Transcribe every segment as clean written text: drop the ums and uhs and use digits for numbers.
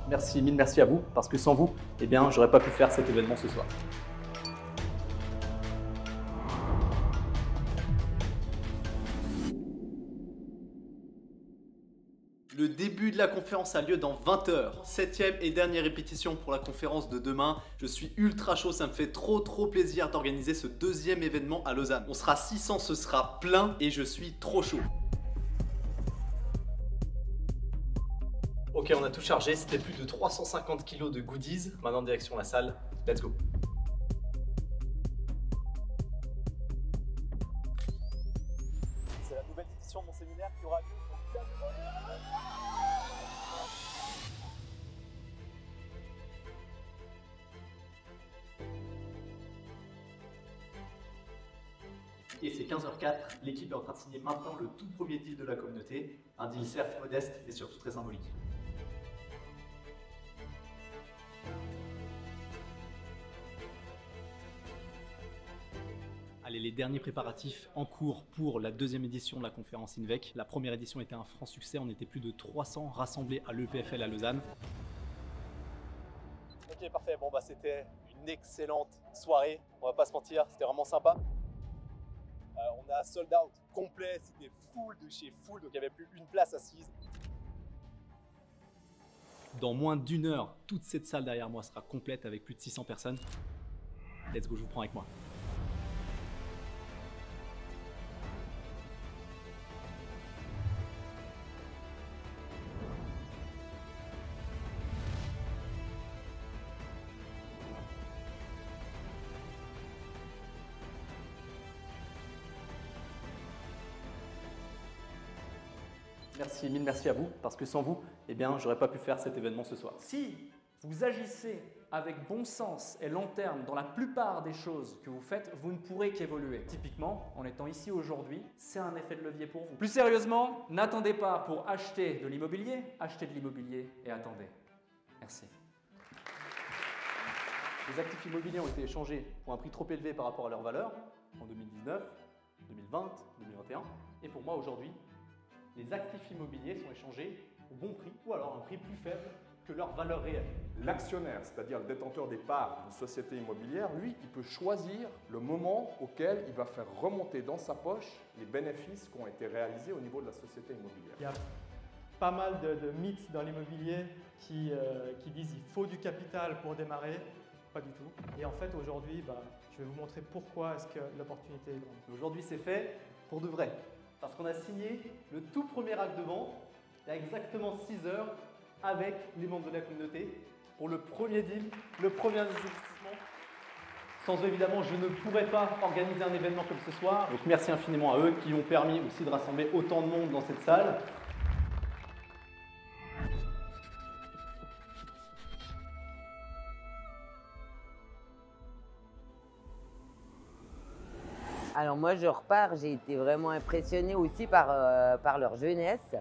Merci, mille merci à vous, parce que sans vous, eh bien, j'aurais pas pu faire cet événement ce soir. Le début de la conférence a lieu dans 20 h. 7e et dernière répétition pour la conférence de demain. Je suis ultra chaud, ça me fait trop plaisir d'organiser ce deuxième événement à Lausanne. On sera 600, ce sera plein et je suis trop chaud. Ok, on a tout chargé, c'était plus de 350 kg de goodies. Maintenant direction la salle, let's go. C'est la nouvelle édition de mon séminaire qui aura lieu. Et c'est 15h04, l'équipe est en train de signer maintenant le tout premier deal de la communauté. Un deal certes modeste, mais surtout très symbolique. Allez, les derniers préparatifs en cours pour la deuxième édition de la conférence INVEC. La première édition était un franc succès, on était plus de 300 rassemblés à l'EPFL à Lausanne. Ok, parfait, bon bah c'était une excellente soirée, on va pas se mentir, c'était vraiment sympa. On a sold out complet, c'était full de chez full, donc il n'y avait plus une place assise. Dans moins d'une heure, toute cette salle derrière moi sera complète avec plus de 600 personnes. Let's go, je vous prends avec moi. Merci, mille merci à vous, parce que sans vous, eh bien, j'aurais pas pu faire cet événement ce soir. Si vous agissez avec bon sens et long terme dans la plupart des choses que vous faites, vous ne pourrez qu'évoluer. Typiquement, en étant ici aujourd'hui, c'est un effet de levier pour vous. Plus sérieusement, n'attendez pas pour acheter de l'immobilier, achetez de l'immobilier et attendez. Merci. Les actifs immobiliers ont été échangés pour un prix trop élevé par rapport à leur valeur en 2019, 2020, 2021. Et pour moi aujourd'hui, les actifs immobiliers sont échangés au bon prix ou alors à un prix plus faible que leur valeur réelle. L'actionnaire, c'est-à-dire le détenteur des parts d'une société immobilière, lui, il peut choisir le moment auquel il va faire remonter dans sa poche les bénéfices qui ont été réalisés au niveau de la société immobilière. Il y a pas mal de mythes dans l'immobilier qui disent qu'il faut du capital pour démarrer. Pas du tout. Et en fait, aujourd'hui, je vais vous montrer pourquoi est-ce que l'opportunité est grande. Aujourd'hui, c'est fait pour de vrai. Parce qu'on a signé le tout premier acte de vente il y a exactement 6 heures avec les membres de la communauté pour le premier deal, le premier investissement. Sans eux, évidemment, je ne pourrais pas organiser un événement comme ce soir. Donc merci infiniment à eux qui ont permis aussi de rassembler autant de monde dans cette salle. Alors moi je repars, j'ai été vraiment impressionnée aussi par leur jeunesse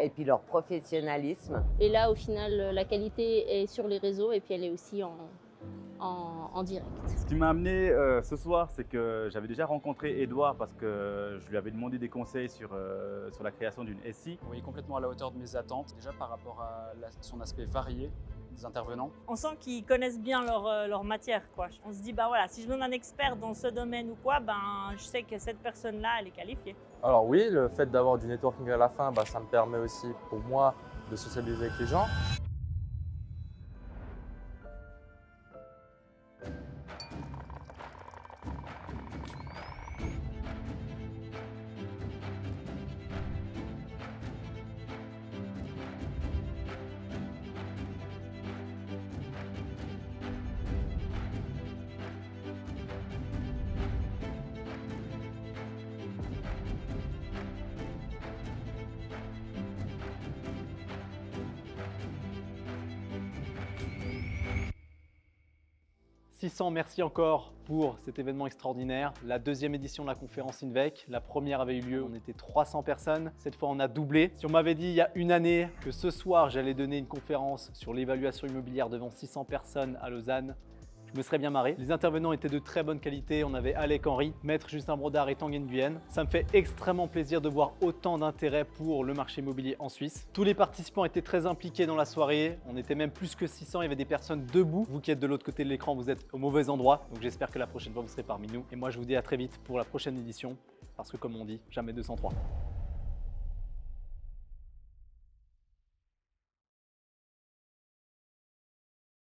et puis leur professionnalisme. Et là au final la qualité est sur les réseaux et puis elle est aussi en direct. Ce qui m'a amené ce soir, c'est que j'avais déjà rencontré Edouard parce que je lui avais demandé des conseils sur la création d'une SI. Oui, complètement à la hauteur de mes attentes, déjà par rapport à son aspect varié des intervenants. On sent qu'ils connaissent bien leur matière, quoi. On se dit, bah voilà, si je donne un expert dans ce domaine ou quoi, je sais que cette personne-là, elle est qualifiée. Alors oui, le fait d'avoir du networking à la fin, ça me permet aussi pour moi de socialiser avec les gens. Merci encore pour cet événement extraordinaire. La deuxième édition de la conférence INVEC. La première avait eu lieu, on était 300 personnes. Cette fois, on a doublé. Si on m'avait dit il y a une année que ce soir, j'allais donner une conférence sur l'évaluation immobilière devant 600 personnes à Lausanne, Je me serais bien marré. Les intervenants étaient de très bonne qualité. On avait Alec Henry, Maître Justin Brodard et Tanguy Nguyen. Ça me fait extrêmement plaisir de voir autant d'intérêt pour le marché immobilier en Suisse. Tous les participants étaient très impliqués dans la soirée. On était même plus que 600. Il y avait des personnes debout. Vous qui êtes de l'autre côté de l'écran, vous êtes au mauvais endroit. Donc j'espère que la prochaine fois, vous serez parmi nous. Et moi, je vous dis à très vite pour la prochaine édition. Parce que comme on dit, jamais 203.